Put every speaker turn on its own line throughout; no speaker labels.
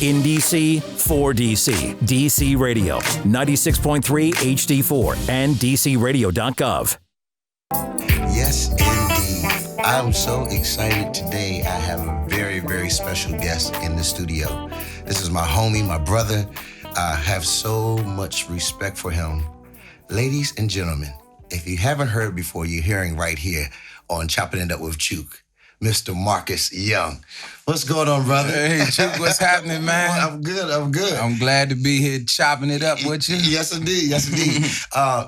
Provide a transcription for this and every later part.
In DC, for DC. DC Radio, 96.3 HD4 and DCRadio.gov.
Yes, indeed. I'm so excited today. I have a very, very special guest in the studio. This is my homie, my brother. I have so much respect for him. Ladies and gentlemen, if you haven't heard before, you're hearing right here on Choppin It Up with Chook, Mr. Marcus Young. What's going on, brother?
Hey, Chook, what's happening, man?
I'm good.
I'm glad to be here chopping it up with you.
Yes, indeed.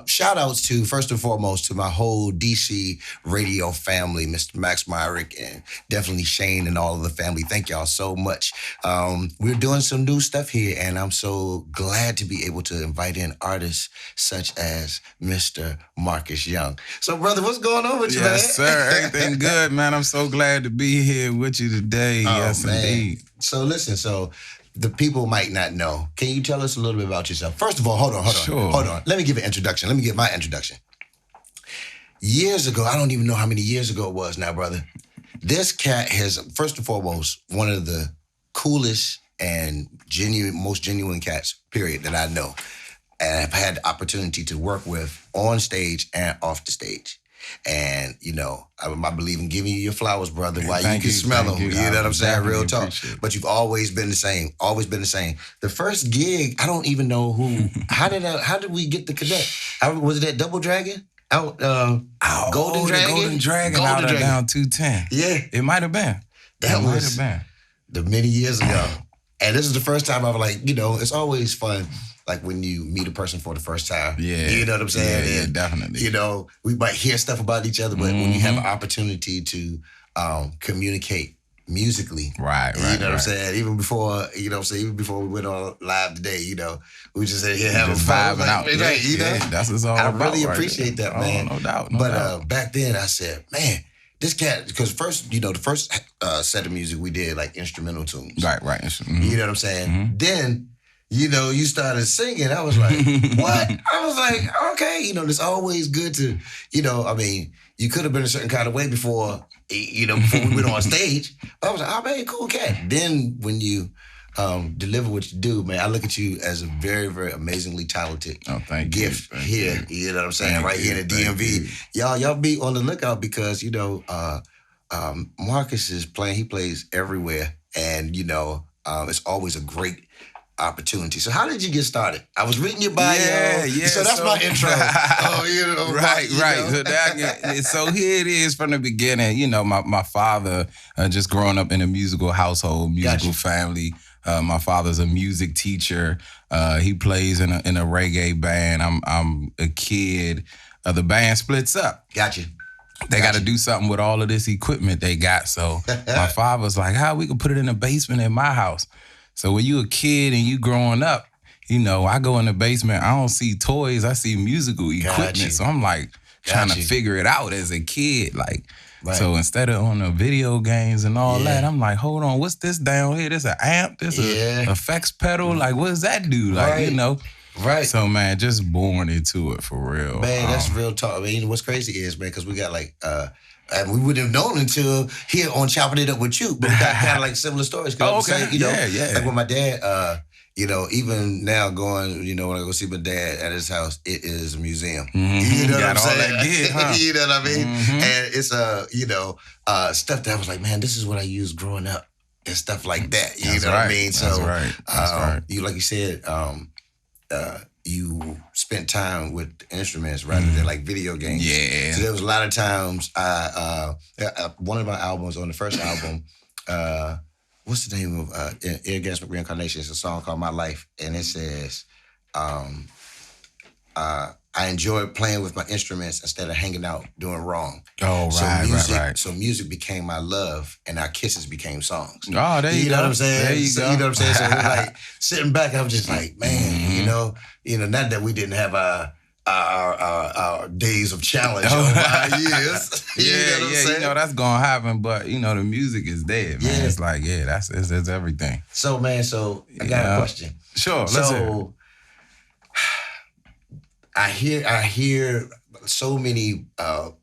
Shout outs to, first and foremost, to my whole DC radio family, Mr. Max Myrick, and definitely Shane and all of the family. Thank y'all so much. We're doing some new stuff here, and I'm so glad to be able to invite in artists such as Mr. Marcus Young. So, brother, what's going on with you, man?
Yes, sir. Everything good, man. I'm so glad to be here with you today. Yes,
man.
Indeed.
So, listen, the people might not know. Can you tell us a little bit about yourself? First of all, hold on.
Sure.
Hold on. Let me give an introduction. Let me give my introduction. Years ago, I don't even know how many years ago it was now, brother. This cat has, first and foremost, one of the coolest and most genuine cats, period, that I know. And I've had the opportunity to work with on stage and off the stage. And, you know, I believe in giving you your flowers, brother, while you can smell them. You know what I'm saying? Real talk. But you've always been the same. Always been the same. The first gig, I don't even know who. How did we get the connect? Was it that Double Dragon? Golden Dragon?
Golden Dragon out of down 210.
Yeah.
It might have been.
That was the many years ago. And this is the first time I was like, you know, it's always fun. Like when you meet a person for the first time.
Yeah.
You know what I'm saying?
Yeah,
and,
definitely.
You know, we might hear stuff about each other, but when you have an opportunity to communicate musically.
Right.
You know what I'm saying? Even before, even before we went on live today, you know, we just said here having fun.
Vibing out.
Yeah,
that's what's all about.
I really appreciate that, man.
No doubt.
But back then I said, man, this cat, because first, the first set of music we did, like instrumental tunes.
Right. Mm-hmm.
You know what I'm saying? Mm-hmm. Then, you started singing. I was like, what? I was like, okay, it's always good to, you could have been a certain kind of way before we went on stage. I was like, oh, man, cool cat. Then when you deliver what you do, man, I look at you as a very, very amazingly talented gift here. You know what I'm saying? Right here in the DMV. Y'all be on the lookout because, Marcus is playing. He plays everywhere. And, it's always a great opportunity. So how did you get started? I was reading your bio.
Yeah.
So that's my intro.
Right. So here it is from the beginning. My father, just growing up in a musical household, musical family. My father's a music teacher. He plays in a reggae band. I'm a kid. The band splits up.
Gotcha.
They got to do something with all of this equipment they got. So my father was like, how we can put it in the basement in my house? So when you a kid and you growing up, I go in the basement, I don't see toys, I see musical equipment.
Gotcha.
So I'm like trying to figure it out as a kid. So instead of on the video games and all that, I'm like, hold on, what's this down here? This an amp? This a effects pedal? Like, what does that do?
Right.
So, man, just born into it for real.
Man, that's real talk. I mean, what's crazy is, man, because we got and we wouldn't have known until here on Chopping It Up with You, but we got kind of like similar stories.
Okay.
Like with my dad, even now going, when I go see my dad at his house, it is a museum.
Mm-hmm.
You know
got
what I'm
all
saying?
that gear, huh?
You know what I mean?
Mm-hmm.
And it's stuff that I was like, man, this is what I used growing up and stuff like that. You know what I mean? So,
That's right.
You like you said, you spent time with instruments rather than like video games.
Yeah.
So there was a lot of times one of my albums, on the first album, what's the name of Orgasmic Reincarnation? It's a song called My Life. And it says, I enjoyed playing with my instruments instead of hanging out doing wrong.
Oh, right.
So music became my love, and our kisses became songs.
Oh, there you go.
You know what I'm saying?
There you go.
You know what I'm saying? So it was like sitting back, I was just like, man, not that we didn't have our days of challenge over our years. You know what I'm saying?
That's gonna happen, but the music is there, man.
Yeah.
It's like, that's everything.
So, man, I got a question.
Sure, let's hear.
I hear so many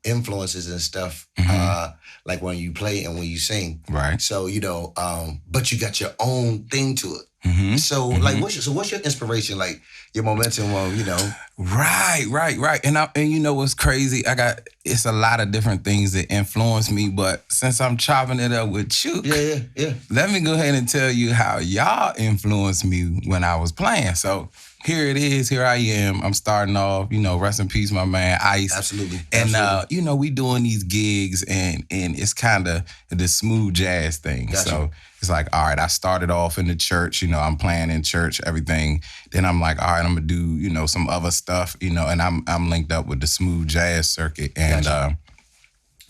influences and stuff, like when you play and when you sing.
Right.
So, but you got your own thing to it. Mm-hmm. So, like, what's your inspiration? Like, your momentum on,
Right. And you know what's crazy? It's a lot of different things that influence me, but since I'm chopping it up with Chook,
yeah.
Let me go ahead and tell you how y'all influenced me when I was playing. So here it is, here I am. I'm starting off, rest in peace, my man, Ice.
Absolutely.
And, we doing these gigs and it's kind of the smooth jazz thing.
Gotcha.
So it's like, all right, I started off in the church, I'm playing in church, everything. Then I'm like, all right, I'm gonna do, some other stuff, and I'm linked up with the smooth jazz circuit. And
Gotcha.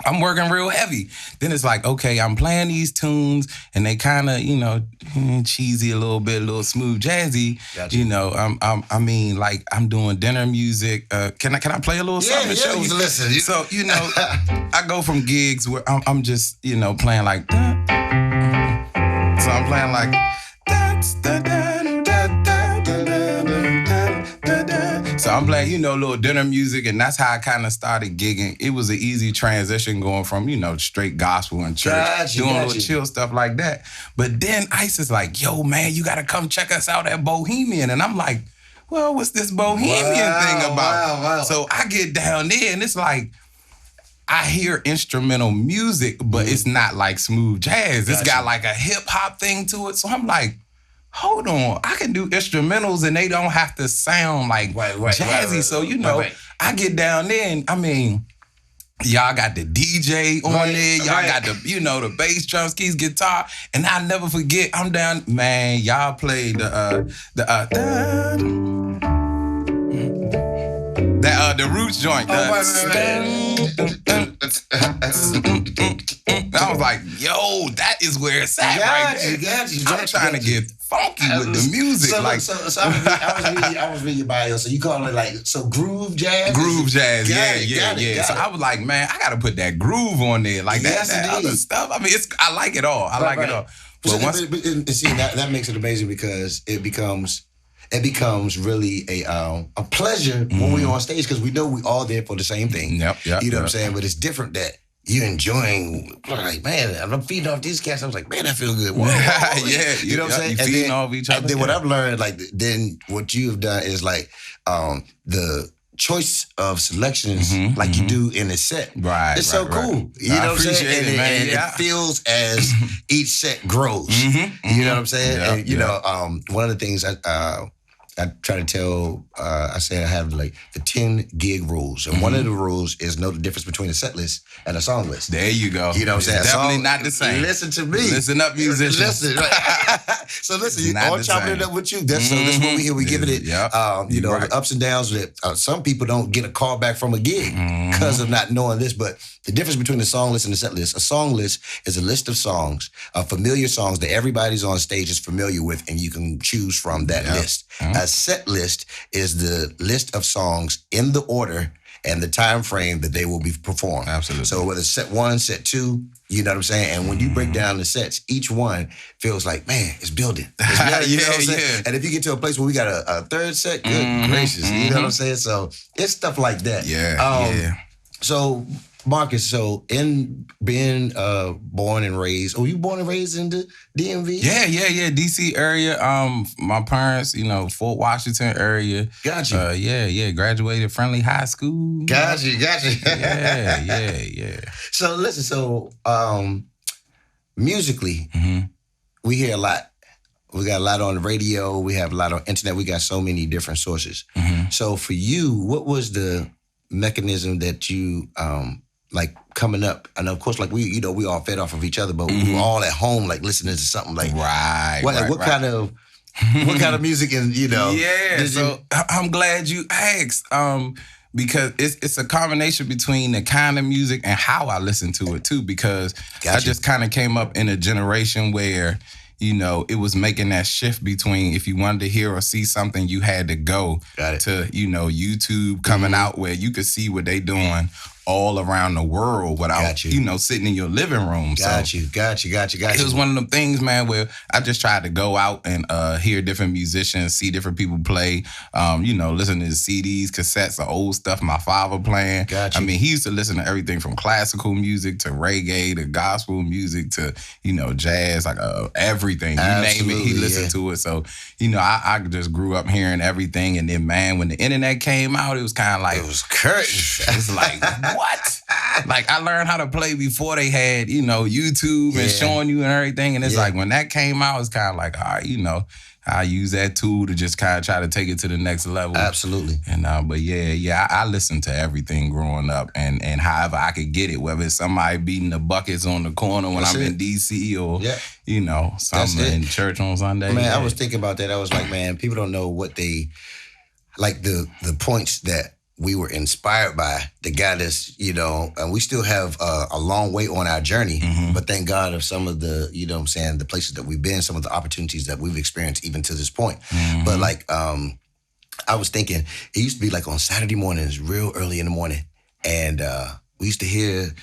I'm working real heavy. Then it's like, okay, I'm playing these tunes and they kind of, cheesy a little bit, a little smooth jazzy.
Gotcha.
I'm doing dinner music. Can I play a little something to show you?
Listen.
So, I go from gigs where I'm just, playing like, so I'm playing like, so I'm playing, little dinner music, and that's how I kind of started gigging. It was an easy transition going from, straight gospel and church, doing little chill stuff like that. But then Ice is like, yo, man, you got to come check us out at Bohemian. And I'm like, well, what's this Bohemian thing about?
Wow.
So I get down there, and it's like, I hear instrumental music, but it's not like smooth jazz. It's got like a hip hop thing to it. So I'm like, hold on, I can do instrumentals and they don't have to sound like jazzy. So, I get down there and y'all got the DJ on there. Y'all got the, the bass, drums, keys, guitar. And I'll never forget, I'm down, man, y'all played the Roots joint. I was like, yo, that is where it's at right there. I'm trying to get funky with the music.
So I was reading your bio. So you call it like, groove jazz?
Groove jazz,
Got it.
So I was like, man, I got to put that groove on there. Like that other stuff. I like it all. I like it all.
But that makes it amazing because it becomes really a pleasure when we're on stage because we know we're all there for the same thing.
Yep.
What I'm saying? But it's different that you're enjoying, like, man, I'm feeding off these cats. I was like, man, that feels good. Whoa.
Yeah.
You know what I'm saying?
You feeding off each other.
And then what I've learned, then what you've done is like the choice of selections like you do in a set.
Right.
It's so cool. You know what I'm saying? And it feels as each set grows. You know what I'm saying? And one of the things I try to tell, I say I have like the 10 gig rules. And one of the rules is know the difference between a set list and a song list.
There you go.
You know what I'm saying?
Definitely not the same.
Listen to me.
Listen up, musicians.
Listen. So listen, all chopping it up with you. So that's what we here. We giving it, the ups and downs that some people don't get a call back from a gig because of not knowing this. But the difference between the song list and the set list, a song list is a list of songs, familiar songs that everybody's on stage is familiar with, and you can choose from that list. A set list is the list of songs in the order and the time frame that they will be performed.
Absolutely.
So whether it's set 1, set 2, you know what I'm saying? And when you break down the sets, each one feels like, man, it's building. It's building, you know what I'm saying? And if you get to a place where we got a third set, good gracious, you know what I'm saying? So it's stuff like that.
Yeah.
So Marcus, in being born and raised, were you born and raised in the DMV?
Yeah, DC area. My parents, Fort Washington area.
Gotcha.
Graduated Friendly High School.
Gotcha.
Yeah.
So listen, musically, we hear a lot. We got a lot on the radio. We have a lot on internet. We got so many different sources. So for you, what was the mechanism that you like coming up? And of course, like we all fed off of each other, but we were all at home, like listening to something like what kind of music and
So I'm glad you asked. Because it's a combination between the kind of music and how I listen to it too. Because I just kind of came up in a generation where it was making that shift between if you wanted to hear or see something, you had to go to, YouTube coming out where you could see what they doing all around the world without, sitting in your living room.
Got you.
It was one of them things, man, where I just tried to go out and hear different musicians, see different people play, listen to CDs, cassettes, the old stuff my father playing.
Got you.
I mean, he used to listen to everything from classical music to reggae to gospel music to, jazz, like everything. You name it, he listened to it. So, I just grew up hearing everything. And then, man, when the internet came out, it was kind of like...
It was curtains.
It's like, what? Like, I learned how to play before they had, YouTube and showing you and everything. And it's like, when that came out, it's kind of like, all right, I use that tool to just kind of try to take it to the next level.
Absolutely.
And but I listened to everything growing up, and however I could get it, whether it's somebody beating the buckets on the corner when I'm in DC or something in church on Sunday.
Man, I was thinking about that. I was like, man, people don't know what they like the points that we were inspired by that got us, and we still have a long way on our journey, but thank God of some of the, the places that we've been, some of the opportunities that we've experienced even to this point. But like, I was thinking, it used to be like on Saturday mornings, real early in the morning, and we used to hear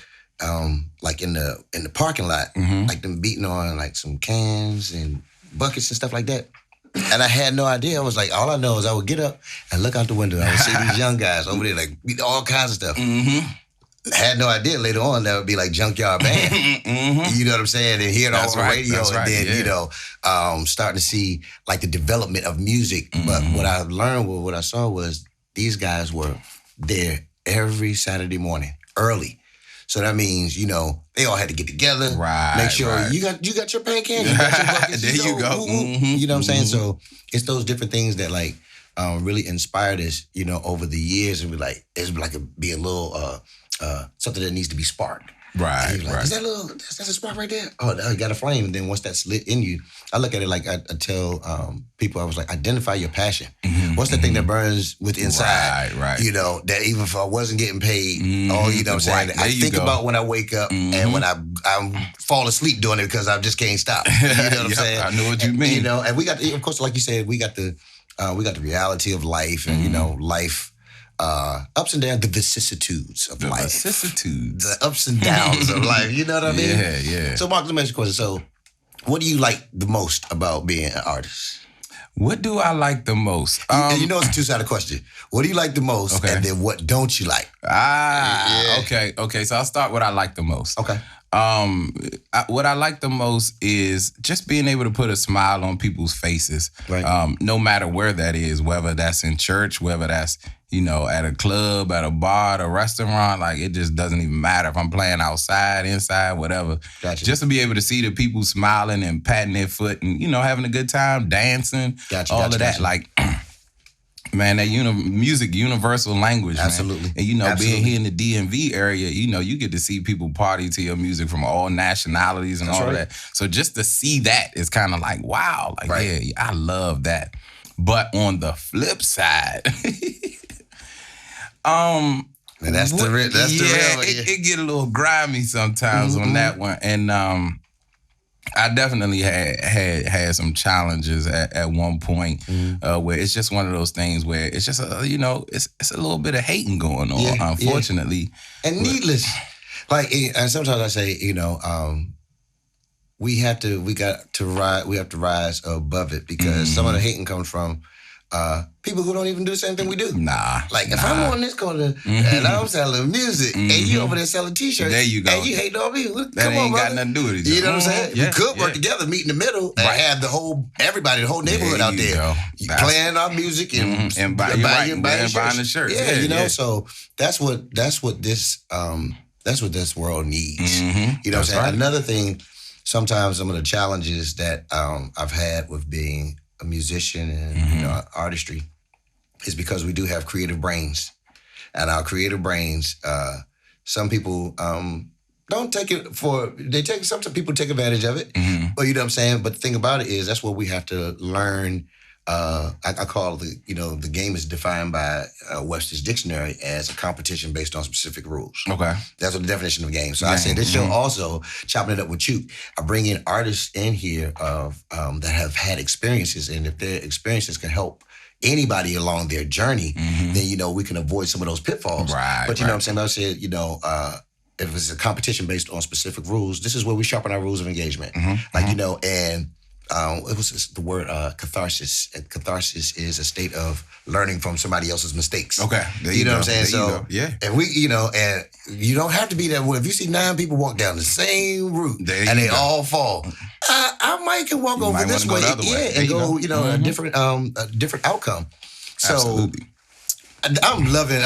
like in the parking lot, like them beating on like some cans and buckets and stuff like that. And I had no idea. I was like, all I know is I would get up and look out the window. I would see these young guys over there, like, all kinds of stuff. I had no idea later on that would be like Junkyard Band. You know what I'm saying? And hear it all on the radio. And then, starting to see like the development of music. But what I learned, what I saw was these guys were there every Saturday morning, early. So that means, they all had to get together.
Right.
Make sure you got your paint can. You got your buckets.
There you go.
You know what I'm saying? So it's those different things that like really inspired us, over the years, and be a little something that needs to be sparked.
Right,
like, is that's a spark right there? Oh, you got a flame. And then once that's lit in you, I look at it like I tell people, I was like, identify your passion. What's the thing that burns with inside?
Right.
That even if I wasn't getting paid, you know what I'm saying? I think about when I wake up and when I fall asleep doing it because I just can't stop. You know what I'm saying?
I know what you mean.
And we got, of course, like you said, we got the reality of life and, life. Ups and downs, the vicissitudes of life. The ups and downs of life. You know what I mean?
Yeah.
So, Mark, let me ask you a question. So, what do you like the most about being an artist?
What do I like the most?
It's a two-sided question. What do you like the most? Okay. And then what don't you like?
Okay. So I'll start with what I like the most.
Okay.
What I like the most is just being able to put a smile on people's faces.
Right.
No matter where that is, whether that's in church, whether that's, at a club, at a bar, at a restaurant, like it just doesn't even matter if I'm playing outside, inside, whatever.
Gotcha.
Just to be able to see the people smiling and patting their foot and, having a good time, dancing, all of that. Like, man, that music, universal language,
absolutely.
Man. And, being here in the DMV area, you get to see people party to your music from all nationalities and all of that. So just to see that is kind of like, wow. Like, yeah, I love that. But on the flip side...
and that's the real.
It get a little grimy sometimes on that one, and I definitely had some challenges at one point where it's just one of those things where it's just it's a little bit of hating going on, unfortunately,
and needless. Like, and sometimes I say, we have to rise above it because some of the hating comes from. People who don't even do the same thing we do. Like, if I'm on this corner and I'm selling music and you over there selling t-shirts,
there you go.
And you hating on me,
that ain't got nothing to do with it.
You know what I'm saying? We could work together, meet in the middle, and have the whole neighborhood out there playing our music and buying the shirts. Yeah, so that's what this world needs. You know what I'm saying? Right. Another thing, sometimes some of the challenges that I've had with being a musician and artistry is because we do have creative brains, and our creative brains, some people don't take it some people take advantage of it, but you know what I'm saying. But the thing about it is that's what we have to learn. I call the game is defined by Webster's Dictionary as a competition based on specific rules.
Okay.
That's what the definition of game. So I said this show also, Chopping It Up with Chook, I bring in artists in here of that have had experiences, and if their experiences can help anybody along their journey, then, you know, we can avoid some of those pitfalls.
Right.
But you know what I'm saying? I said, you know, if it's a competition based on specific rules, this is where we sharpen our rules of engagement. Like, you know, and it was the word catharsis. And catharsis is a state of learning from somebody else's mistakes.
Okay.
You know what I'm saying? So,
yeah.
and we, you know, and you don't have to be that way. If you see 9 people walk down the same route and they all fall, I might can walk over this way, and go, you know, a different outcome. So,
absolutely.
I'm loving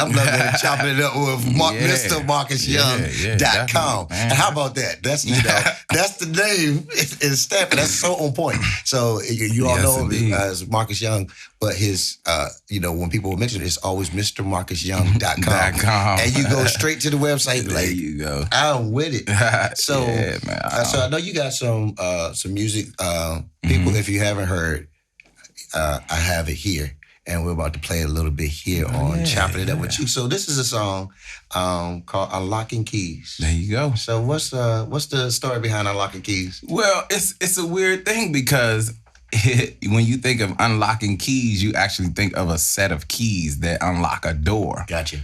chopping it up with Mr. MarcusYoung.com. And how about that? That's, you know, that's the name. It's stamped. That's so on point. So you all know him as Marcus Young, but his, you know, when people mention it, it's always MrMarcusYoung.com. And you go straight to the website.
There you go.
I'm with it. So,
yeah, man.
So I know you got some music. People, if you haven't heard, I have it here. And we're about to play a little bit here on Choppin' It Up with Chook. So this is a song called Unlocking Keys.
There you go.
So what's the story behind Unlocking Keys?
Well, it's a weird thing because when you think of unlocking keys, you actually think of a set of keys that unlock a door.
Gotcha.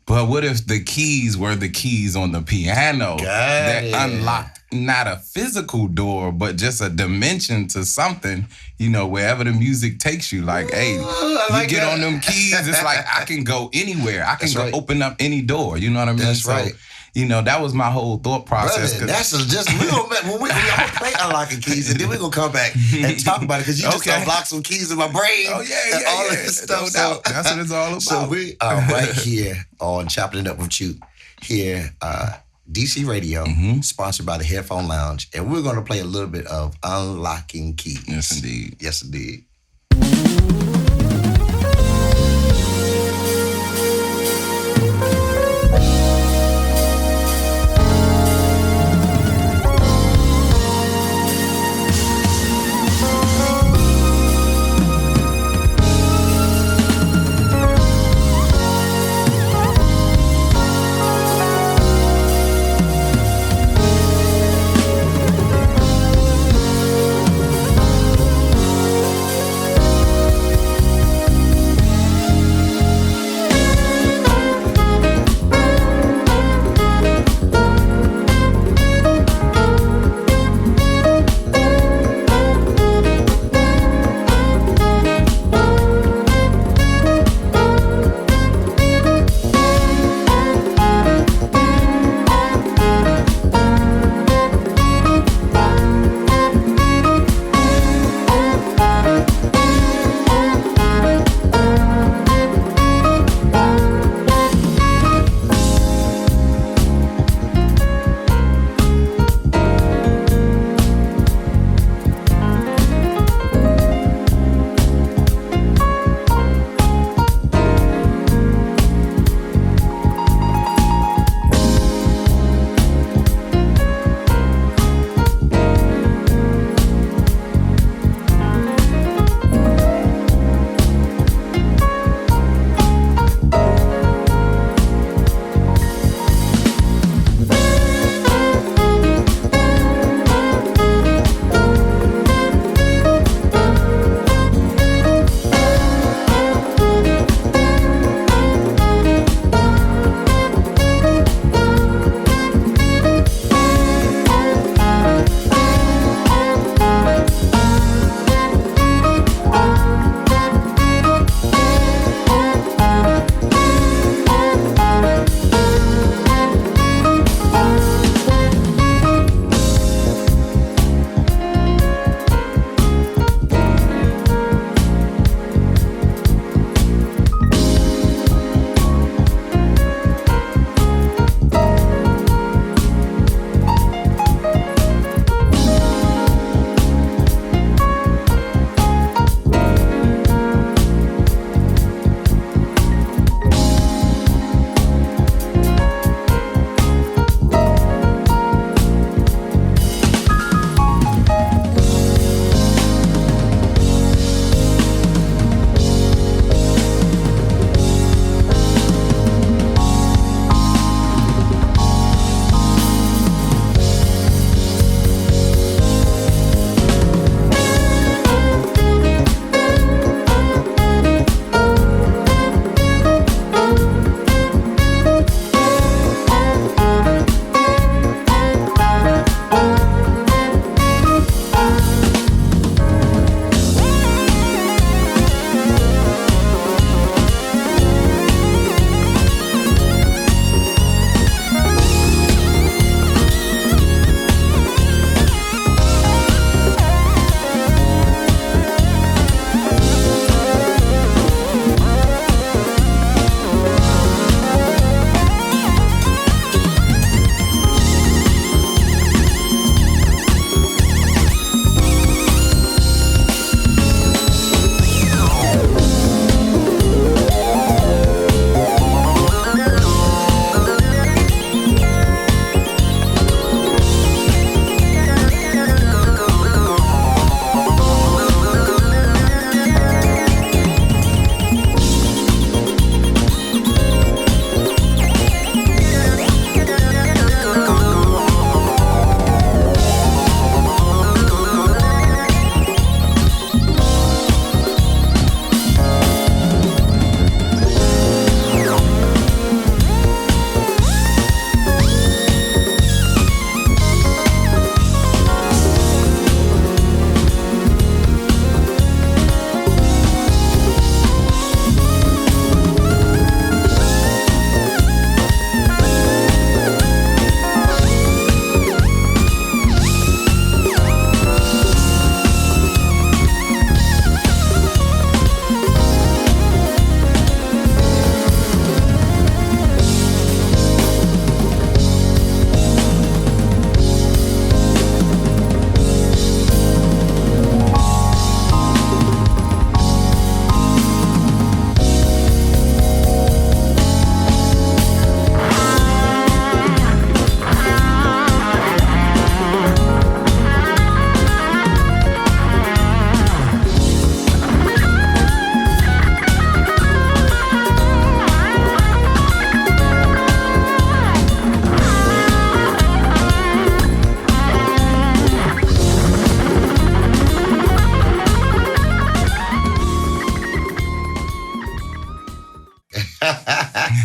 But what if the keys were the keys on the piano that unlocked not a physical door, but just a dimension to something, you know, wherever the music takes you. Like, hey, you get on them keys, it's like I can go anywhere. I can go open up any door. You know what I mean?
That's right.
You know, that was my whole thought process.
Brother, that's just, we're going to play Unlocking Keys, and then we're going to come back and talk about it, because you just unlocked some keys in my brain.
Oh, yeah.
All this stuff.
So, that's what it's all about.
So we are right here on Choppin' It Up with Chook, here, DC Radio, sponsored by the Headphone Lounge, and we're going to play a little bit of Unlocking Keys.
Yes, indeed.
Yes, indeed.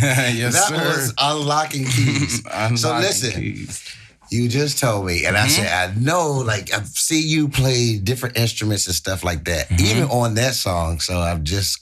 Yes,
that
sir.
was unlocking keys. So listen,
keys.
You just told me, and I said, I know, like, I see you play different instruments and stuff like that, even on that song. So I've just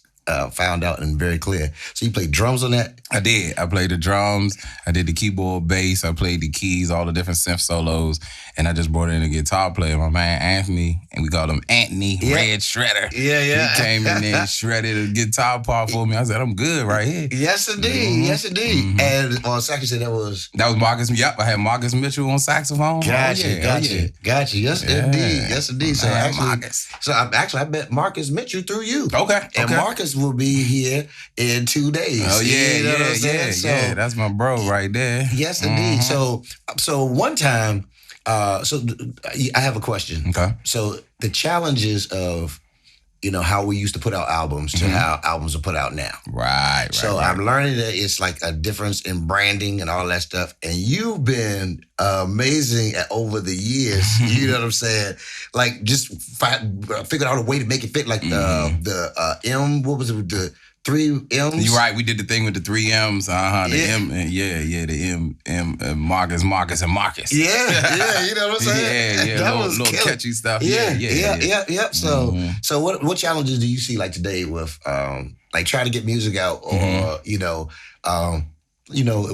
found out and very clear. So you played drums on that?
I did. I played the drums. I did the keyboard, bass. I played the keys, all the different synth solos. And I just brought in a guitar player, my man Anthony, and we called him Anthony Red Shredder.
Yeah.
He came in there and shredded a guitar part for me. I said, I'm good right here.
Yes, indeed. Yes, indeed. And on sax, you said that was
Marcus. Yep, I had Marcus Mitchell on saxophone.
Gotcha. Yes, indeed. Yes, indeed. So
Marcus.
I met Marcus Mitchell through you.
Okay.
And Marcus will be here in 2 days.
Oh yeah,
you know what I'm saying? So,
that's my bro right there.
Yes, indeed. So one time, I have a question.
Okay.
So the challenges of, how we used to put out albums to how albums are put out now.
Right.
So I'm learning that it's like a difference in branding and all that stuff. And you've been amazing over the years. You know what I'm saying? Like just figured out a way to make it fit. Like the M, what was it? The 3 M's?
You're right. We did the thing with the 3 M's. The M, the M, Marcus, and Marcus.
Yeah. You know what I'm saying?
Yeah.
That
little catchy stuff.
Yeah. So what challenges do you see like today with like trying to get music out or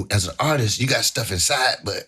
as an artist you got stuff inside but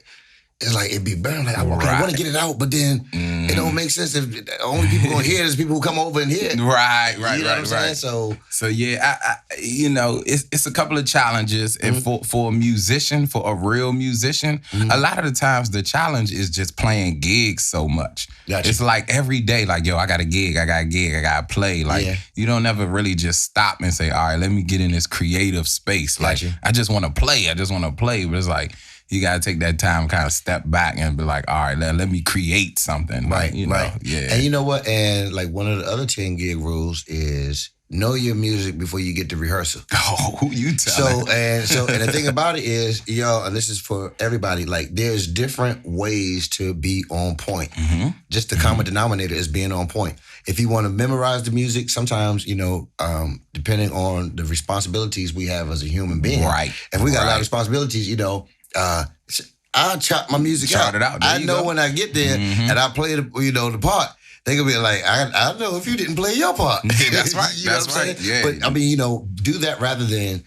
it's like it'd be burning. Like I want to get it out, but then it don't make sense if the only people gonna hear it is people who come over and hear it.
Right.
You know what I'm saying?
So yeah, I it's a couple of challenges, and for a musician, for a real musician, a lot of the times the challenge is just playing gigs so much.
Gotcha.
It's like every day, like I got a gig, I got to play. Like you don't ever really just stop and say, all right, let me get in this creative space.
Gotcha.
Like I just want to play, but it's like. You gotta take that time, kind of step back and be like, all right, let me create something.
Right.
Yeah.
And you know what? And like one of the other 10 gig rules is know your music before you get to rehearsal.
Oh, who you telling?
And the thing about it is, and this is for everybody, like there's different ways to be on point. Just the common denominator is being on point. If you want to memorize the music, sometimes, depending on the responsibilities we have as a human being.
Right.
If we got a lot of responsibilities, I'll chop my music
Chart it out.
I know when I get there and I play the part, they gonna be like, I know if you didn't play your part.
That's right. That's right. Yeah.
But I mean, do that rather than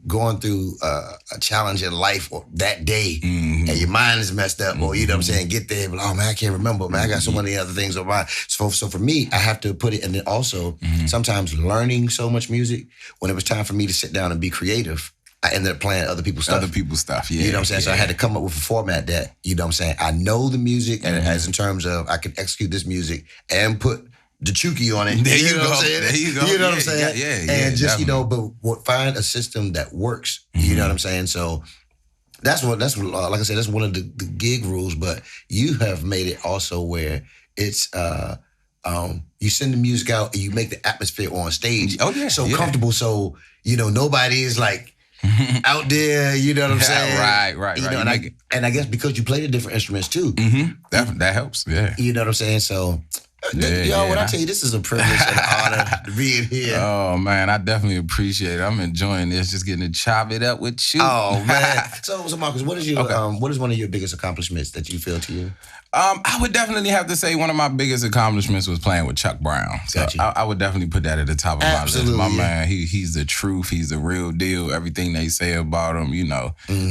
going through a challenge in life or that day and your mind is messed up or get there, but oh man, I can't remember, man. I got so many other things on my mind. So for me, I have to put it, and then also sometimes learning so much music, when it was time for me to sit down and be creative, I ended up playing other people's stuff.
Yeah.
You know what I'm saying? So I had to come up with a format that, I know the music and as in terms of I can execute this music and put the Chooky on it.
There you
know
go.
What I'm saying?
There you go.
You know what I'm saying?
Yeah.
And just,
definitely.
but find a system that works. You know what I'm saying? So that's what like I said, that's one of the gig rules, but you have made it also where it's, you send the music out and you make the atmosphere on stage so comfortable. So, nobody is like, out there, you know what I'm saying?
Right.
And I guess because you play the different instruments too.
That helps, yeah.
You know what I'm saying? So, when I tell you, this is a privilege and an honor to be in here.
Oh, man, I definitely appreciate it. I'm enjoying this, just getting to chop it up with you.
Oh, man. So Marcus, what is what is one of your biggest accomplishments that you feel to you?
I would definitely have to say one of my biggest accomplishments was playing with Chuck Brown. So
Gotcha.
I would definitely put that at the top of my list. My man, he's the truth. He's the real deal. Everything they say about him,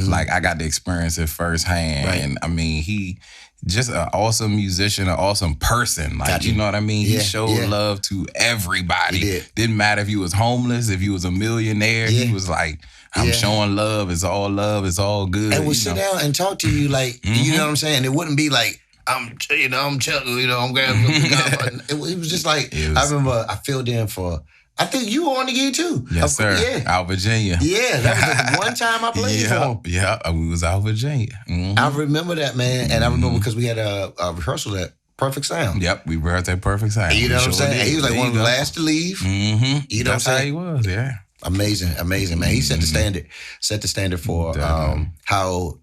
like I got to experience it firsthand.
Right.
And I mean, he just an awesome musician, an awesome person. Like,
Gotcha.
you know what I mean?
Yeah,
he showed love to everybody.
He did.
Didn't matter if he was homeless, if he was a millionaire.
Yeah.
He was like, I'm showing love. It's all love. It's all good.
And we'll sit down and talk to you like, you know what I'm saying? It wouldn't be like, I'm Chuck, I'm grabbing. It was just like, I remember I filled in for, I think you were on the gig too.
Yes, sir.
Yeah.
Out Virginia.
Yeah, that was the one time I played for him.
Yeah, we was out Virginia.
I remember that, man. And I remember because we had a rehearsal at Perfect Sound.
Yep, we rehearsed at Perfect Sound.
You know what I'm saying?
Did.
He was like one of the last to leave.
Mm-hmm.
You know
That's
what I'm
how
saying?
he was, yeah.
Amazing, man. He set the standard for how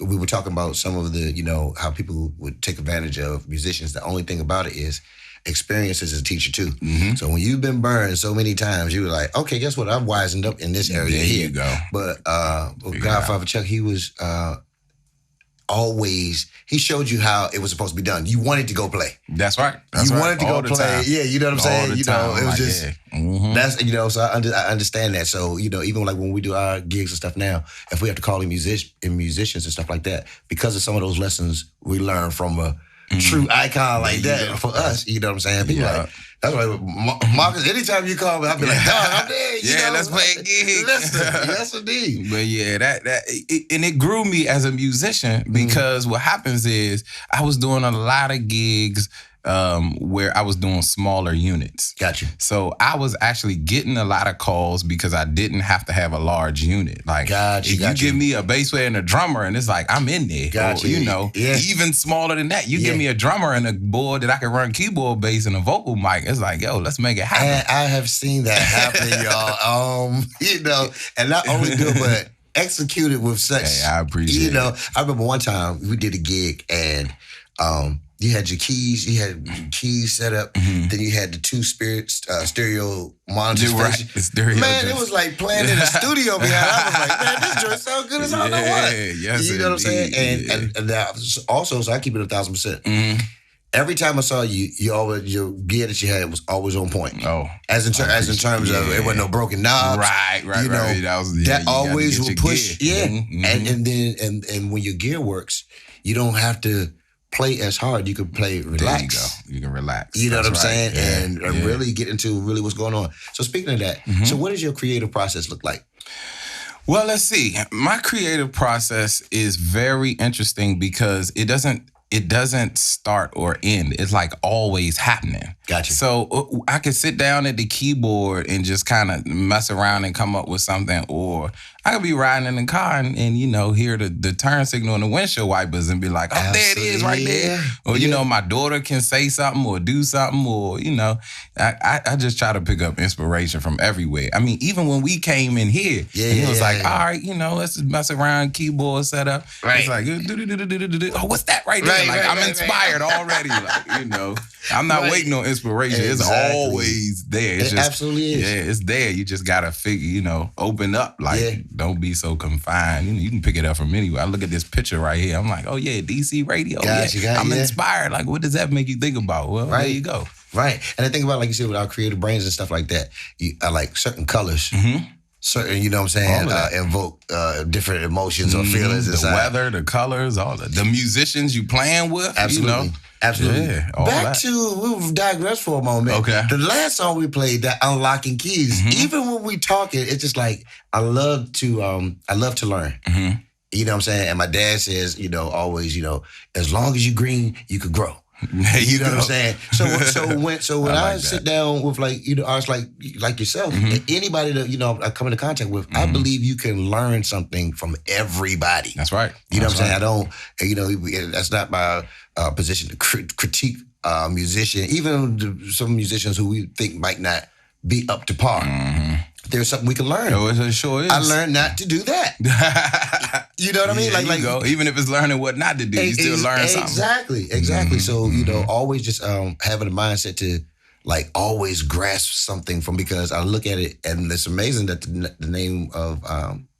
we were talking about some of the, how people would take advantage of musicians. The only thing about it is, experience as a teacher too. So when you've been burned so many times, you were like, okay, guess what? I've wisened up in this area here.
There you go.
But Godfather Chuck, he was always, he showed you how it was supposed to be done. You wanted to go play.
That's right.
You wanted to go play.
Time.
Yeah, you know what I'm saying?
All the
you know,
time.
it was just, that's, so I understand that. So, even like when we do our gigs and stuff now, if we have to call in musicians and stuff like that, because of some of those lessons we learn from a true icon like that, for us, you know what I'm saying? People like, that's why, Marcus, anytime you call me, I'll be like, dog, I'm there.
Let's play a gig.
Yes, indeed.
But yeah, and it grew me as a musician because what happens is I was doing a lot of gigs where I was doing smaller units.
Gotcha.
So I was actually getting a lot of calls because I didn't have to have a large unit. Like, if you give me a bass player and a drummer, and it's like, I'm in there.
Gotcha.
Or, even smaller than that. You give me a drummer and a board that I can run keyboard, bass, and a vocal mic. It's like, yo, let's make it happen.
And I have seen that happen, y'all. And not only do it, but execute it with such.
Hey, I appreciate it.
I remember one time we did a gig and you had your keys, set up, then you had the two stereo monitors.
Right.
Man, it was like playing in the studio behind. I was like, man, this joint sounds good as I don't know what.
Yes,
you know what I'm saying? And that also, so I keep it 1,000%. Every time I saw you, your gear that you had was always on point.
Oh,
as in terms of it wasn't no broken knobs.
Right.
That always will push. Gear. And then when your gear works, you don't have to play as hard. You can play relax.
There you go. You can relax.
You know what I'm saying? And really get into really what's going on. So speaking of that, so what does your creative process look like?
Well, let's see. My creative process is very interesting because it doesn't start or end. It's like always happening.
Gotcha.
So I could sit down at the keyboard and just kind of mess around and come up with something, or I could be riding in the car and hear the turn signal in the windshield wipers and be like, oh, there it is right there. Or, my daughter can say something or do something, or, I just try to pick up inspiration from everywhere. I mean, even when we came in here, it was like, all right, let's just mess around, keyboard setup.
Right.
It's like, oh, what's that right there? I'm inspired already. I'm not waiting on inspiration. Exactly. It's always there.
It absolutely is.
Yeah, it's there. You just gotta figure, open up. Don't be so confined. You can pick it up from anywhere. I look at this picture right here. I'm like, oh yeah, DC radio. I'm inspired. Like, what does that make you think about? Well, there you go.
Right. And I think about, like you said, with our creative brains and stuff like that, I like certain colors. Certain, you know what I'm saying, invoke different emotions or feelings.
The weather, the colors, all the musicians you playing with.
Absolutely. Absolutely.
Yeah,
Back to, we've digressed for a moment.
Okay.
The last song we played, that Unlocking Keys, even when we talking, it's just like, I love to learn. You know what I'm saying? And my dad says, always, as long as you green, you could grow. You know what I'm saying? So when I sit down with artists like yourself, anybody that I come into contact with, I believe you can learn something from everybody.
That's right.
You know what I'm saying? I don't. That's not my position to critique musician, even some musicians who we think might not be up to par. There's something we can learn.
It sure is.
I learned not to do that. You know what I mean?
Go. Even if it's learning what not to do, you still learn something.
Exactly. So, always just having a mindset to always grasp something from, because I look at it and it's amazing that the name of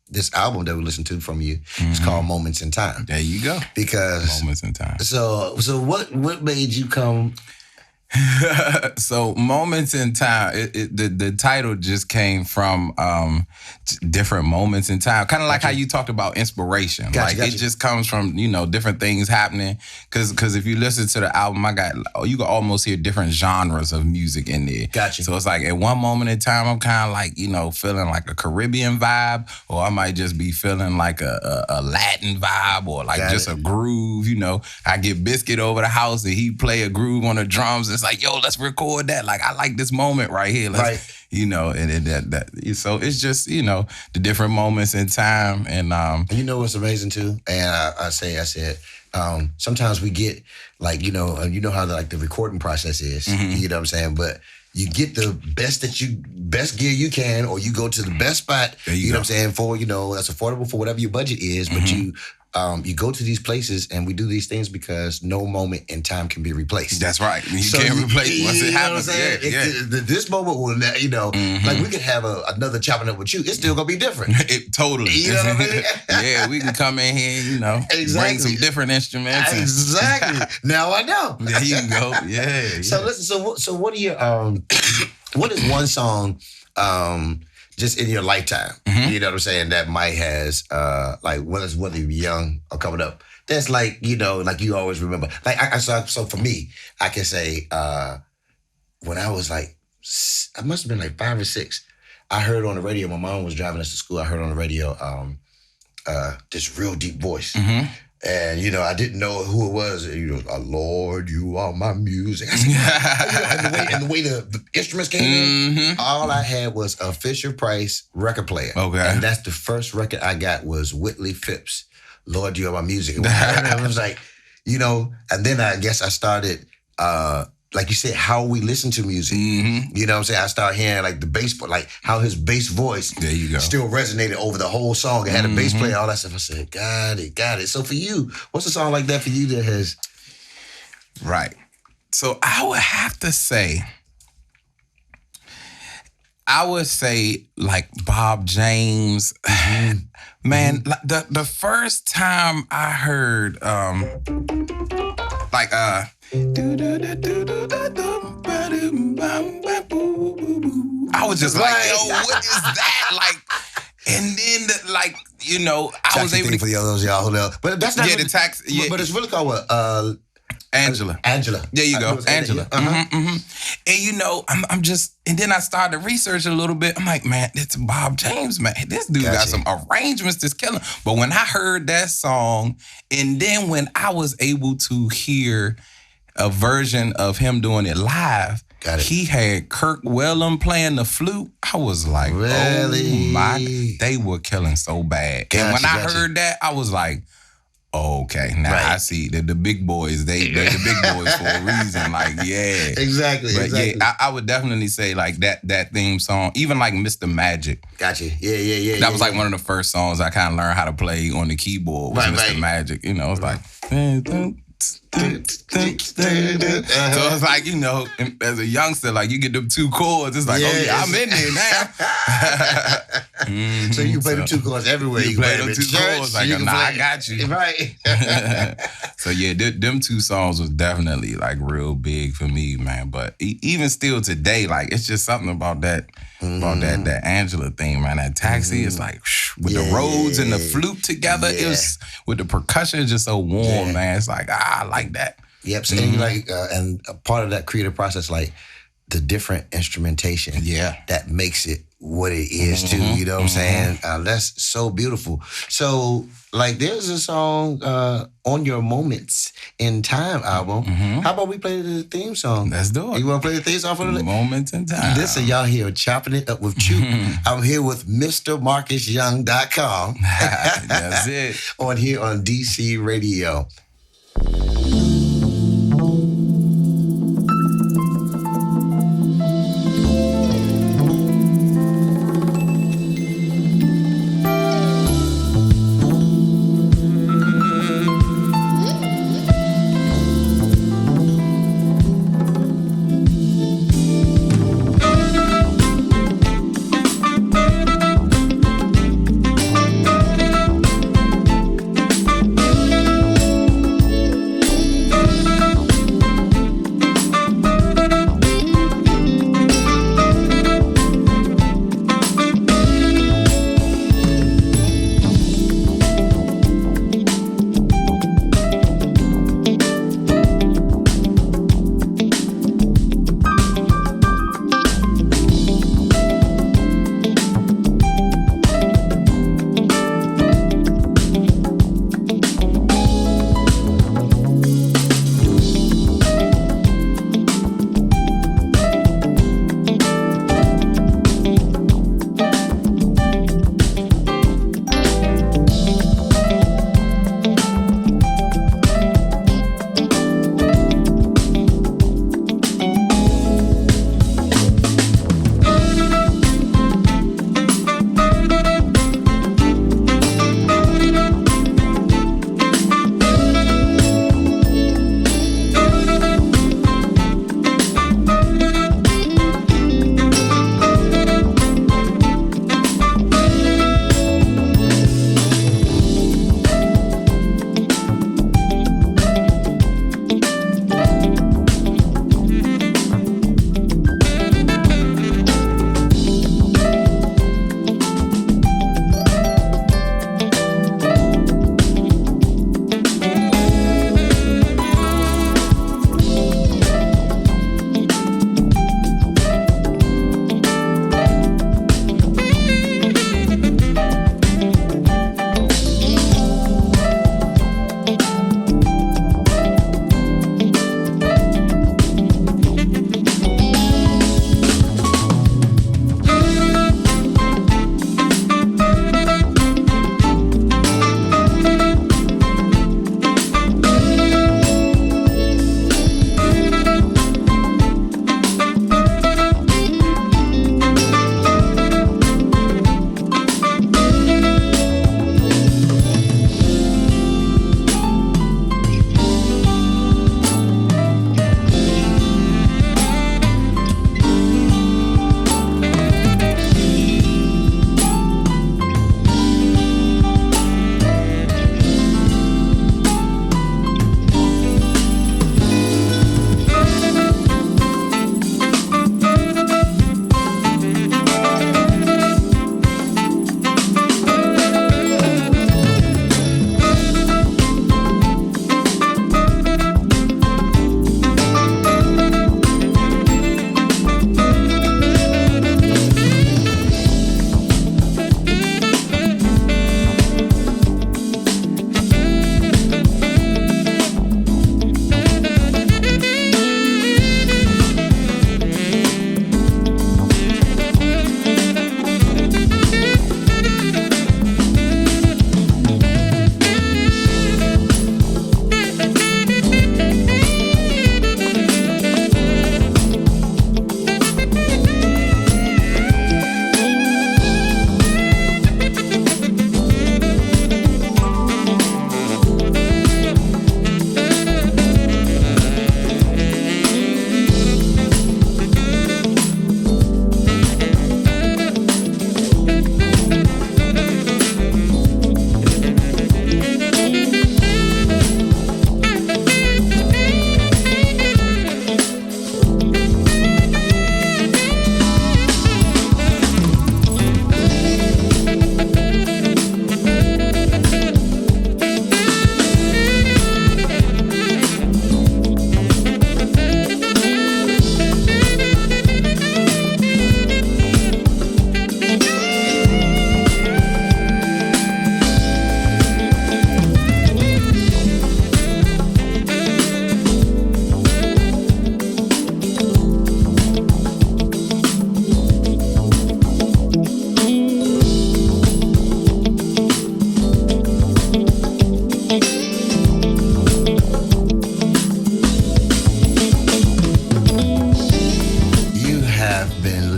this album that we listened to from you is called Moments in Time.
There you go.
Because
Moments in Time.
So what made you come?
So Moments in Time, the title just came from different moments in time. Kind of like how you talked about inspiration. Gotcha. It just comes from, different things happening. Because if you listen to the album, you can almost hear different genres of music in there.
Gotcha.
So it's like at one moment in time, I'm kind of feeling like a Caribbean vibe, or I might just be feeling like a Latin vibe, or just a groove. I get Biscuit over the house and he play a groove on the drums. It's like, yo, let's record that. I like this moment right here. Let's, so it's just, the different moments in time. And
you know what's amazing too? And I said, sometimes we get how the recording process is, you know what I'm saying? But you get the best gear you can, or you go to the best spot, you know what I'm saying, for, that's affordable for whatever your budget is, but you you go to these places and we do these things because no moment in time can be replaced.
That's right. You can't replace it once it happens.
This moment will, like we could have another Choppin' Up with you. It's still gonna be different.
Totally.
You know what I mean?
Yeah, we can come in here, bring some different instruments.
Exactly. Now I know.
There you go. Yeah.
So listen. So what are your what is one song just in your lifetime? You know what I'm saying? That might has like whether you're young or coming up. That's like like you always remember. Like so for me, I can say when I was like I must have been like 5 or 6. I heard on the radio. My mom was driving us to school. I heard on the radio this real deep voice. And, I didn't know who it was. Lord, you are my music. And the way the instruments came in, all I had was a Fisher-Price record player. Okay. And that's the first record I got was Whitley Phipps, Lord, you are my music. And I was like, and then I guess I started, like you said, how we listen to music. You know what I'm saying? I started hearing like the bass, like how his bass voice still resonated over the whole song. It had a bass player, all that stuff. I said, got it. So for you, what's a song like that for you that has...
Right. So I would have to say, like Bob James. Man, the first time I heard I was just like, yo, what is that? Like, and then I was able to
for those y'all who know, but that's not
the tax. Yeah,
but it's really called what?
Angela.
There
you go, Angela. And I'm just, and then I started to research a little bit. I'm like, man, it's Bob James, man. This dude got some arrangements that's killing. But when I heard that song, and then when I was able to hear a version of him doing it live, he had Kirk Whalum playing the flute. I was like, really? Oh my, they were killing so bad. And when I heard that, I was like, okay, now I see that the big boys, they're the big boys for a reason. Like, yeah.
Exactly.
Yeah, I would definitely say like that theme song, even like Mr. Magic.
Gotcha. Yeah.
That was like one of the first songs I kind of learned how to play on the keyboard was Mr. Magic. It's like... So it's like, as a youngster, like you get them 2 chords, it's like, I'm in there now.
So you play them 2 chords everywhere.
You play them 2 chords, like, I got you.
Right.
So yeah, them 2 songs was definitely like real big for me, man. But even still today, like it's just something about that Angela thing, man. That Taxi is like with the Rhodes and the flute together. It was with the percussion just so warm, man. It's like I like that.
Yep. So and a part of that creative process, like the different instrumentation, that makes it what it is too. You know what I'm saying? That's so beautiful. So like, there's a song on your Moments in Time album. How about we play the theme song?
Let's do it.
You want to play the theme song for the
Moments in Time?
Listen, y'all here Chopping It Up with Chook. I'm here with MrMarcusYoung.com.
That's it.
On here on DC Radio.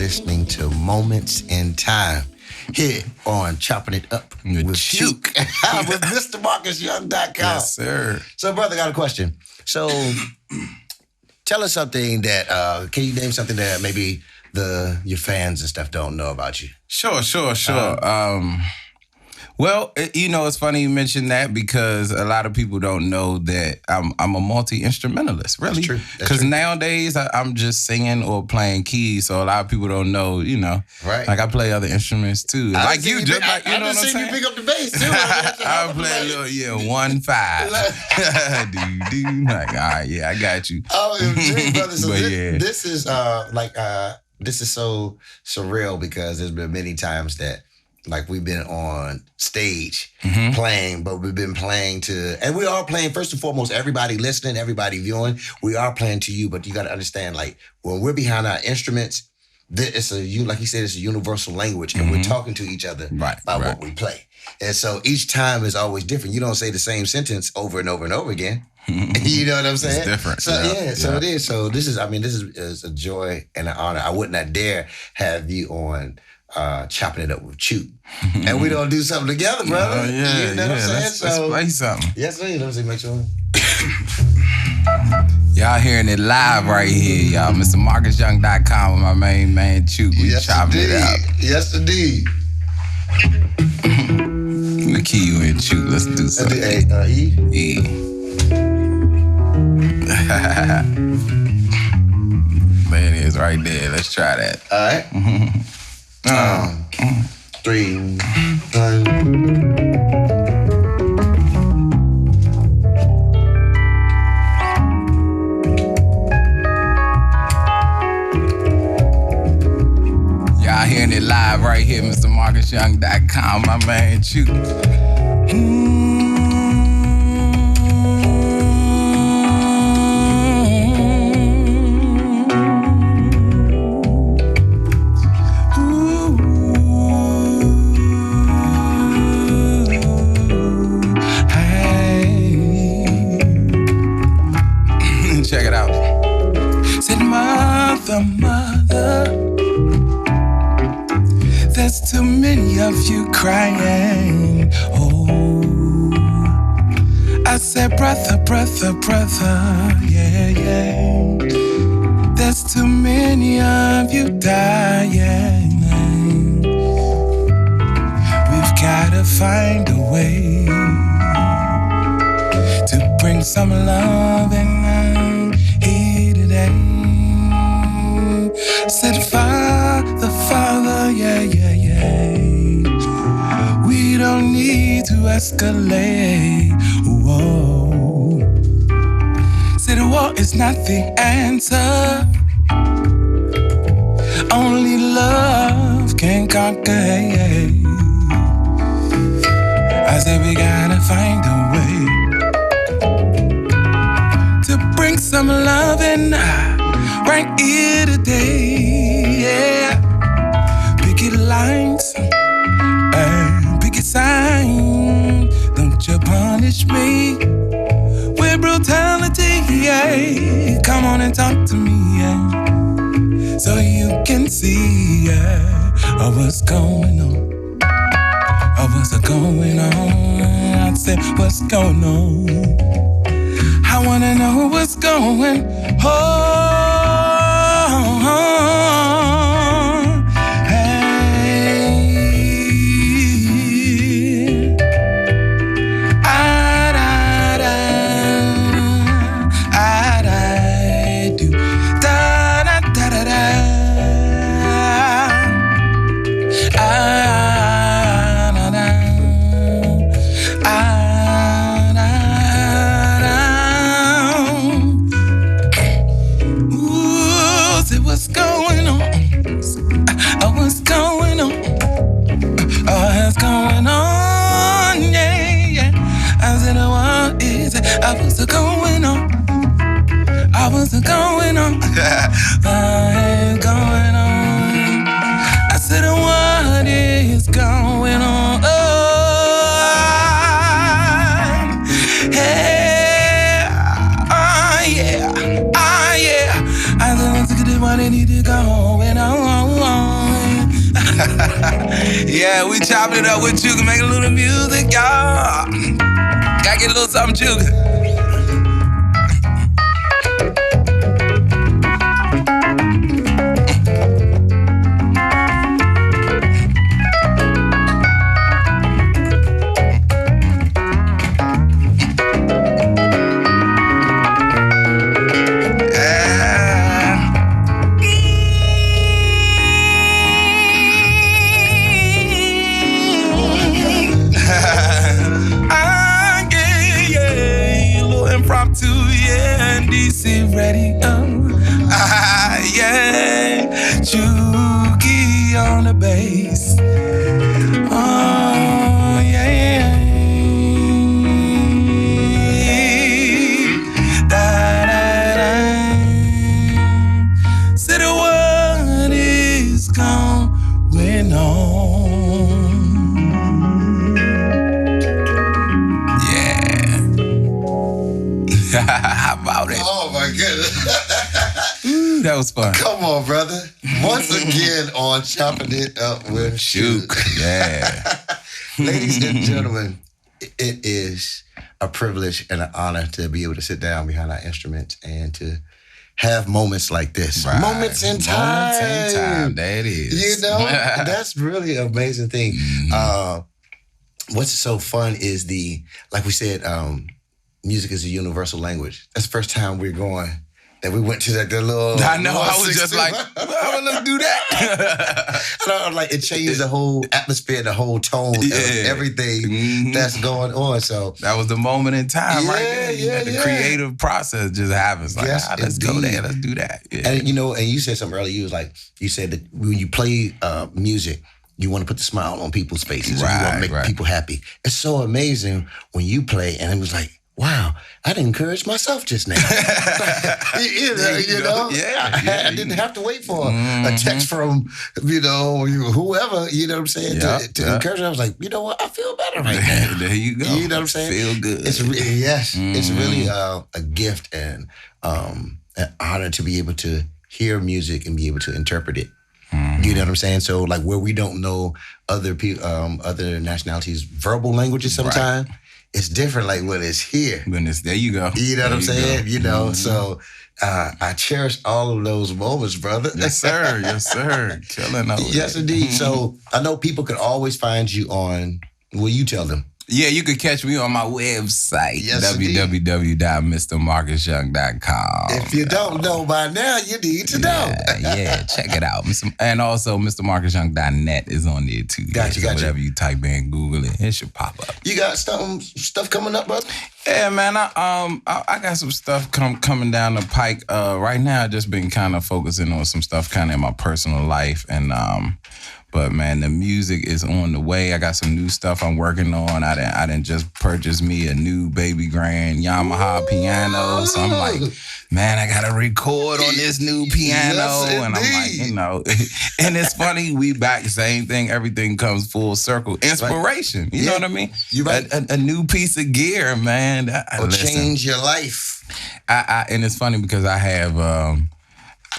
listening to Moments in Time here on Choppin It Up with Chook with MrMarcusYoung.com.
Yes, sir.
So, brother, got a question. So, tell us something that, can you name something that maybe your fans and stuff don't know about you?
Sure. Well, it's funny you mentioned that because a lot of people don't know that I'm a multi-instrumentalist, really.
That's true.
Because nowadays I'm just singing or playing keys, so a lot of people don't know,
Right.
Like I play other instruments too. Like you, just like, you know what I'm saying?
I just seen you pick up the bass too.
I play a little, 1-5. Do. Like, all right, yeah, I got you.
Oh, brother. So this is this is so surreal because there's been many times that like we've been on stage playing, but we've been playing and we are playing first and foremost, everybody listening, everybody viewing, we are playing to you, but you got to understand, like when we're behind our instruments, it's like you said, it's a universal language and we're talking to each other about what we play. And so each time is always different. You don't say the same sentence over and over and over again. You know what I'm saying?
It's different.
So so it is. So this is a joy and an honor. I would not dare have you on Chopping It Up with Chook. And we don't do something together, brother.
Oh, yeah,
you know what I'm saying?
Let's play something.
Yes, sir. Let me see, make sure.
Y'all hearing it live right here, y'all. MrMarcusYoung.com with my main man, Chook. We chopping it up.
Yes, indeed.
The key you in, Chook. Let's do something.
E?
E. There it is right there. Let's try that.
All right. 3,
'Y'all hearing it live right here, MrMarcusYoung.com, my man Chook. Check it out. Said, mother, there's too many of you crying. Oh, I said, brother, yeah. There's too many of you dying. We've gotta find a way to bring some love in here today. Said, Father, yeah. We don't need to escalate. Whoa. Said, war is not the answer. Only love can conquer. I said, we gotta find a way to bring some love in right here today. Yeah. Picket lines and picket signs. Don't you punish me with brutality. Yeah. Come on and talk to me, yeah. So you can see what's going on. What's going on? I said, what's going on? I wanna know what's going on. Yeah, we chopping it up with Chook and make a little music, y'all. Gotta get a little something, Chook. Impromptu, yeah, DC radio. Yeah, Chooky on the bass. Oh, yeah. Da-da-da. Said what is going on? How about it?
Oh my goodness.
Ooh, that was fun.
Come on, brother. Once again on Chopping It Up with
Chook. Yeah.
Ladies and gentlemen, it is a privilege and an honor to be able to sit down behind our instruments and to have moments like this.
Right.
Moments in time.
Moments in time. That is.
You know, that's really an amazing thing. What's so fun is like we said, music is a universal language. That's the first time we're going, that we went to that little...
I know, I was just like, well, let's do that.
I like, it changed the whole atmosphere, the whole tone of everything that's going on. So
that was the moment in time, right there.
Yeah,
the creative process just happens. Like,
yes,
let's go there, let's do that. Yeah.
And you said something earlier, you said that when you play music, you want to put the smile on people's faces.
Right,
you want to make people happy. It's so amazing when you play, and it was like, wow, I'd encourage myself just now. you know? I didn't have to wait for a text from, whoever, you know what I'm saying, to encourage me. I was like, you know what? I feel better right now.
There you go.
You know what I'm saying?
Feel good.
It's it's really a gift and an honor to be able to hear music and be able to interpret it. You know what I'm saying? So like where we don't know other people, other nationalities' verbal languages sometimes, it's different like when it's here.
When it's there, you go.
You know what I'm saying? You know, so I cherish all of those moments, brother.
Yes, sir. Yes, sir. Killing over
Yes, indeed. So I know people can always find you on, well, you tell them.
Yeah, you can catch me on my website,
www.mrmarcusyoung.com. If you don't know by now, you need to know.
Yeah, check it out. And also, MrMarcusYoung.net is on there too.
Gotcha.
Whatever you type in, Google it should pop up.
You got stuff coming up, brother?
Yeah, man. I got some stuff coming down the pike. Right now, I just been kind of focusing on some stuff kind of in my personal life, and but man, the music is on the way. I got some new stuff I'm working on. I didn't just purchase me a new baby grand Yamaha piano. So I'm like, man, I gotta record on this new piano.
Yes,
and I'm like, and it's funny, we back, same thing, everything comes full circle. Inspiration, you know what I mean?
You right.
A new piece of gear, man.
Listen, change your life.
And it's funny because I have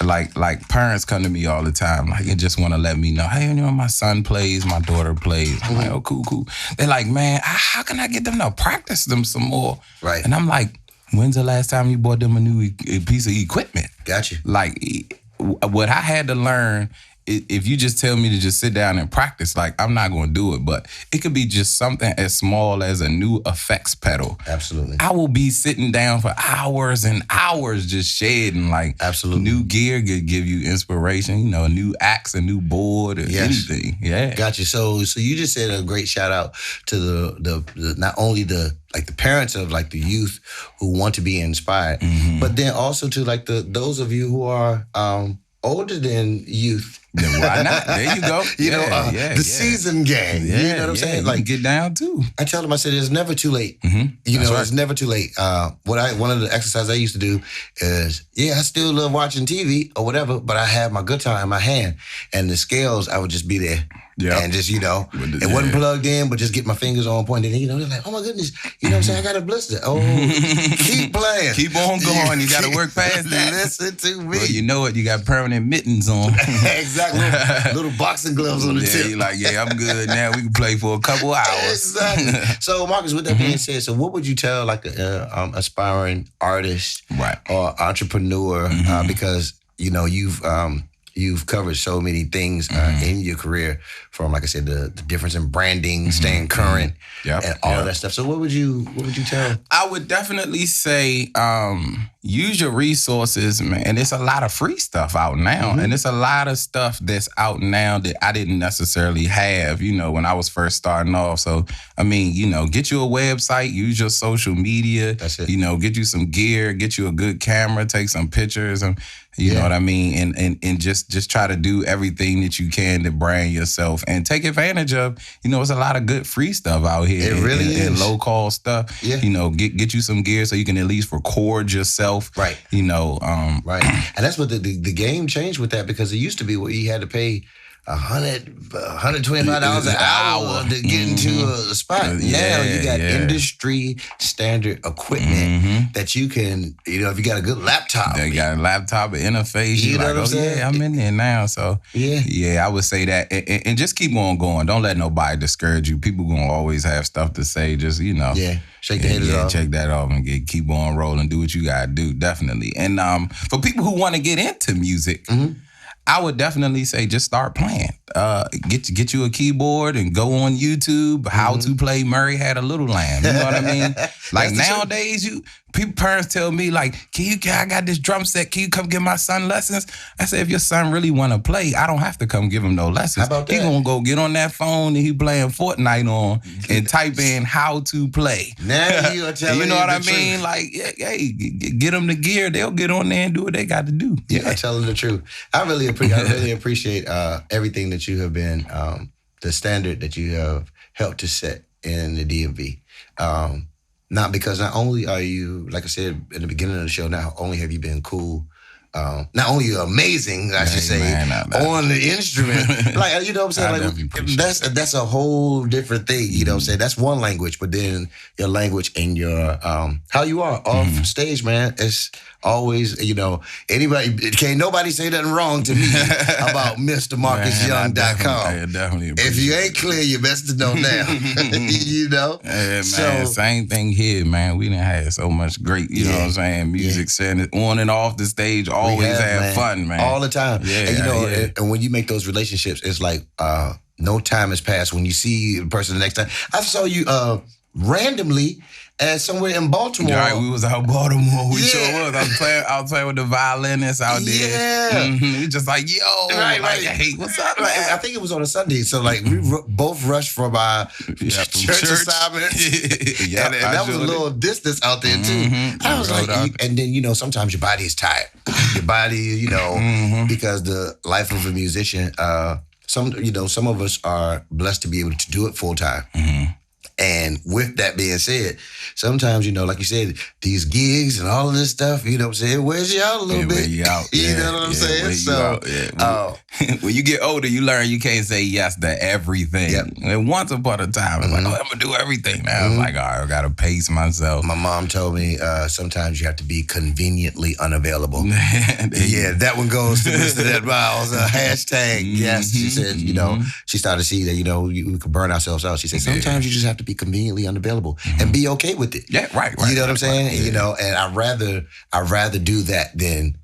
like parents come to me all the time, like, and just want to let me know, hey, my son plays, my daughter plays. I'm like, oh, cool. They're like, man, how can I get them to practice them some more?
Right.
And I'm like, when's the last time you bought them a new piece of equipment?
Gotcha.
Like, what I had to learn, if you just tell me to just sit down and practice, like, I'm not going to do it. But it could be just something as small as a new effects pedal.
Absolutely.
I will be sitting down for hours and hours just shading. Like,
absolutely,
new gear could give you inspiration. A new axe, a new board, or anything. Yeah.
Gotcha. So you just said a great shout out to the not only the parents of like the youth who want to be inspired, but then also to like those of you who are older than youth.
Then why not? There you go.
The seasoned gang.
Yeah,
you know what I'm saying? Like,
get down too.
I tell them, I said, it's never too late. It's never too late. One of the exercises I used to do is, I still love watching TV or whatever, but I have my guitar in my hand and the scales, I would just be there. Yeah. And just, it wasn't plugged in, but just get my fingers on point. And, they're like, oh my goodness, you know what I'm saying? I got a blister. Oh, keep playing.
Keep on going. You got to work past that.
Listen to me.
Well, you know it. You got permanent mittens on.
Exactly. back, little boxing gloves on the tip.
You're like, yeah, I'm good now. We can play for a couple hours.
Exactly. So, Marcus, with that being said, so what would you tell like an aspiring artist or entrepreneur? Because you've covered so many things in your career, from, like I said, the difference in branding, staying current, and all of that stuff. So what would you tell?
I would definitely say use your resources, man. And there's a lot of free stuff out now. And there's a lot of stuff that's out now that I didn't necessarily have, when I was first starting off. So, I mean, get you a website, use your social media.
That's it.
Get you some gear, get you a good camera, take some pictures, and you know what I mean? And just try to do everything that you can to brand yourself and take advantage of, there's a lot of good free stuff out here.
It really is.
And low-cost stuff.
Yeah.
Get you some gear so you can at least record yourself.
Right.
Right.
And that's what the game changed with that, because it used to be where you had to pay $125 an hour to get into a spot. Now you got industry standard equipment that you can, if you got a good laptop.
They got a laptop, an interface.
You know
like,
what I'm saying?
I'm in there now. So I would say that. And just keep on going. Don't let nobody discourage you. People gonna always have stuff to say. Just,
shake the haters off.
Check that off and keep on rolling. Do what you gotta do, definitely. And for people who want to get into music, I would definitely say just start playing. Get you a keyboard and go on YouTube. How to play Murray Had a Little Lamb. You know what I mean? Like nowadays, parents tell me like, I got this drum set. Can you come give my son lessons? I say, if your son really want to play, I don't have to come give him no lessons.
How about that?
He gonna go get on that phone and he playing Fortnite on and type in how to play.
Now you are telling
you know what I
truth.
mean? Like, hey, get them the gear. They'll get on there and do what they got to do.
Yeah, telling the truth. I really appreciate everything that you have been, the standard that you have helped to set in the DMV. Not because not only are you, like I said in the beginning of the show, not only have you been cool, not only you're amazing, I should say, on the instrument. Like, you know what I'm saying? Like, that's a whole different thing. You know what I'm saying? That's one language, but then your language and your how you are off stage, man, it's always, can't nobody say nothing wrong to me about MrMarcusYoung.com.
Definitely
if you ain't clear, you best to know now.
Yeah, man, same thing here, man. We done had so much great, you know what I'm saying, music, saying it on and off the stage, always have fun, man.
All the time.
Yeah,
and when you make those relationships, it's like no time has passed when you see the person the next time. I saw you randomly at somewhere in Baltimore.
Right, we was out in Baltimore. We sure was. I was playing with the violinists out there.
Yeah.
We just like, yo.
Right.
Hey, what's up,
Right.
man?
I think it was on a Sunday. So, like, we both rushed from our church assignments. And that was a little distance out there, too. I was like, and then, sometimes your body is tired. Your body, because the life of a musician, some of us are blessed to be able to do it full time. And with that being said, sometimes, like you said, these gigs and all of this stuff, you know what I'm saying, it wears you out a little bit.
You out.
You know what I'm saying? So,
when you get older, you learn you can't say yes to everything.
Yep.
And once upon a time, it's like, I'm going to do everything now. I'm like, all right, I got to pace myself.
My mom told me sometimes you have to be conveniently unavailable. Yeah, that one goes to Mr. That Miles, hashtag. Yes, she said, she started to see that, we could burn ourselves out. She said, sometimes you just have to be conveniently unavailable and be okay with it.
Yeah, right.
You know what I'm saying?
Right,
And I'd rather do that than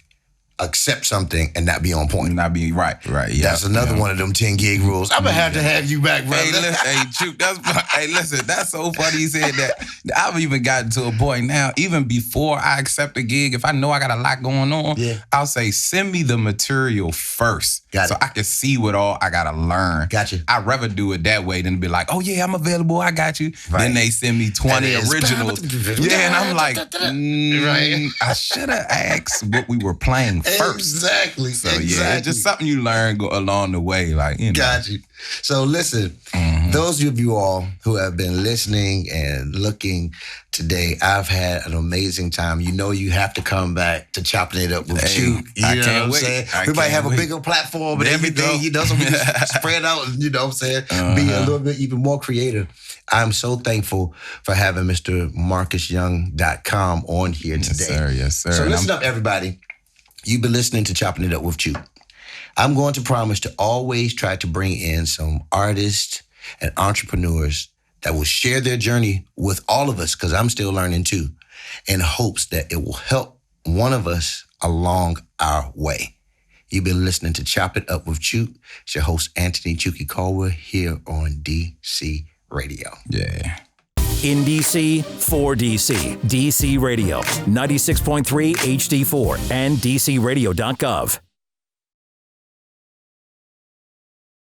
accept something and not be on point.
Not be right. Yeah.
That's another one of them 10 gig rules. I'm gonna have to have you back, brother.
Hey, Chook, listen, that's so funny you said that. I've even gotten to a point now, even before I accept a gig, if I know I got a lot going on, I'll say, send me the material first. So I can see what all I gotta learn.
Gotcha.
I'd rather do it that way than be like, oh yeah, I'm available, I got you. Right. Then they send me 20 originals. Yeah, and I'm like, I should have asked what we were playing first.
Exactly.
So yeah, it's just something you learn along the way. Like,
Got you. So listen, those of you all who have been listening and looking today, I've had an amazing time. You have to come back to Choppin' It Up with Chook. You know what I'm saying? We might have a bigger platform and everything, so we can spread out, you know what I'm saying? Be a little bit even more creative. I'm so thankful for having Mr. MarcusYoung.com on here today.
Yes, sir.
So listen up, everybody. You've been listening to Choppin' It Up with Chook. I'm going to promise to always try to bring in some artists and entrepreneurs that will share their journey with all of us, because I'm still learning too, in hopes that it will help one of us along our way. You've been listening to Chop It Up with Chook. It's your host, Antone Chooky Caldwell, here on DC Radio.
Yeah.
In DC, for DC. DC Radio, 96.3 HD4 and DCRadio.gov.